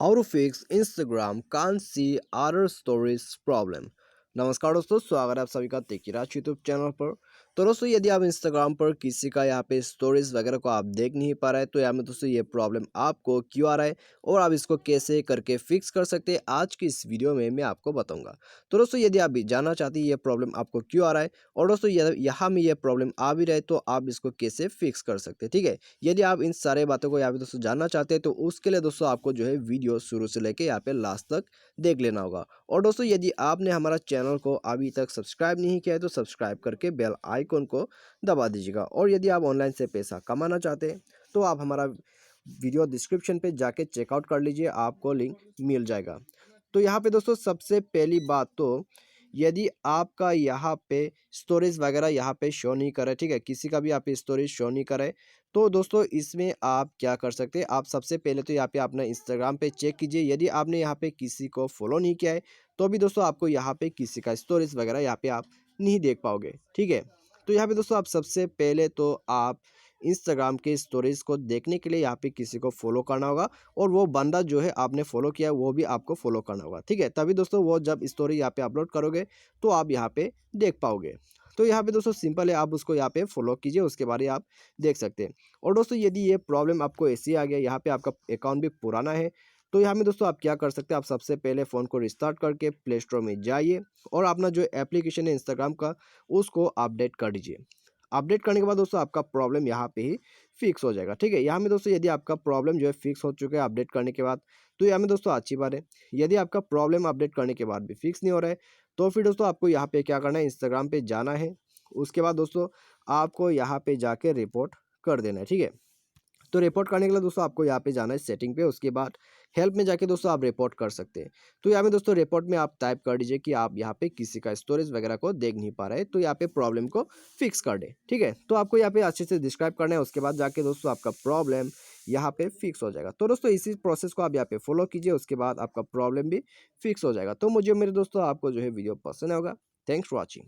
How to fix Instagram can't see other stories problem. नमस्कार दोस्तों, स्वागत है आप सभी का तेकीराज यूट्यूब चैनल पर। तो दोस्तों, यदि आप इंस्टाग्राम पर किसी का यहाँ पे स्टोरीज वगैरह को आप देख नहीं पा रहे, तो यहाँ में दोस्तों ये प्रॉब्लम आपको क्यों आ रहा है और आप इसको कैसे करके फिक्स कर सकते हैं, आज की इस वीडियो में मैं आपको बताऊंगा। तो दोस्तों, यदि आप भी जानना चाहते हैं ये प्रॉब्लम आपको क्यों आ रहा है और दोस्तों यहाँ में ये प्रॉब्लम आ भी रहे, तो आप इसको कैसे फिक्स कर सकते हैं, ठीक है। यदि आप इन सारे बातों को यहाँ पे दोस्तों जानना चाहते हैं, तो उसके लिए दोस्तों आपको जो है वीडियो शुरू से लेके यहाँ पे लास्ट तक देख लेना होगा। और दोस्तों, यदि आपने हमारा चैनल को अभी तक सब्सक्राइब नहीं किया है, तो सब्सक्राइब करके बेल आइकन को दबा दीजिएगा। और यदि आप ऑनलाइन से पैसा कमाना चाहते हैं, तो आप हमारा वीडियो डिस्क्रिप्शन पे जाके चेकआउट कर लीजिए, आपको लिंक मिल जाएगा। तो यहाँ पे दोस्तों सबसे पहली बात, तो यदि आपका यहाँ पे स्टोरेज वगैरह यहाँ पे शो नहीं करे, ठीक है, किसी का भी यहाँ पे स्टोरेज शो नहीं करे, तो दोस्तों इसमें आप क्या कर सकते हैं। आप सबसे पहले तो यहाँ पे अपना इंस्टाग्राम पे चेक कीजिए। यदि आपने यहाँ पे किसी को फॉलो नहीं किया है, तो भी दोस्तों आपको यहाँ पे किसी का स्टोरेज वगैरह यहाँ पे आप नहीं देख पाओगे, ठीक है। तो यहाँ पे दोस्तों आप सबसे पहले तो आप इंस्टाग्राम के स्टोरेज को देखने के लिए यहाँ पे किसी को फॉलो करना होगा, और वो बंदा जो है आपने फॉलो किया है वो भी आपको फॉलो करना होगा, ठीक है। तभी दोस्तों वो जब स्टोरी यहाँ पे अपलोड करोगे, तो आप यहाँ पे देख पाओगे। तो यहाँ पे दोस्तों सिंपल है, आप उसको यहाँ पे फॉलो कीजिए, उसके बाद ही आप देख सकते हैं। और दोस्तों, यदि ये प्रॉब्लम आपको ऐसी आ गया, यहाँ पे आपका अकाउंट भी पुराना है, तो यहाँ में दोस्तों आप क्या कर सकते हैं। आप सबसे पहले फ़ोन को रिस्टार्ट करके प्ले स्टोर में जाइए और अपना जो एप्लीकेशन है इंस्टाग्राम का, उसको अपडेट कर दीजिए। अपडेट करने के बाद दोस्तों आपका प्रॉब्लम यहाँ पे ही फिक्स हो जाएगा, ठीक है। यहाँ में दोस्तों यदि आपका प्रॉब्लम जो है फिक्स हो चुका है अपडेट करने के बाद, तो यहाँ में दोस्तों अच्छी बात है। यदि आपका प्रॉब्लम अपडेट करने के बाद भी फिक्स नहीं हो रहा है, तो फिर दोस्तों आपको यहाँ पे क्या करना है, इंस्टाग्राम पे जाना है। उसके बाद दोस्तों आपको यहाँ पे जाके रिपोर्ट कर देना है, ठीक है। तो रिपोर्ट करने के लिए दोस्तों आपको यहाँ पे जाना है सेटिंग पे, उसके बाद हेल्प में जाके दोस्तों आप रिपोर्ट कर सकते हैं। तो यहाँ में दोस्तों रिपोर्ट में आप टाइप कर दीजिए कि आप यहाँ पे किसी का स्टोरेज वगैरह को देख नहीं पा रहे हैं, तो यहाँ पे प्रॉब्लम को फिक्स कर दे, ठीक है। तो आपको यहाँ पे अच्छे से डिस्क्राइब करना है, उसके बाद जाके दोस्तों आपका प्रॉब्लम यहाँ पे फिक्स हो जाएगा। तो दोस्तों इसी प्रोसेस को आप यहाँ पे फॉलो कीजिए, उसके बाद आपका प्रॉब्लम भी फिक्स हो जाएगा। तो मुझे मेरे दोस्तों आपको जो है वीडियो पसंद होगा। Thanks for watching.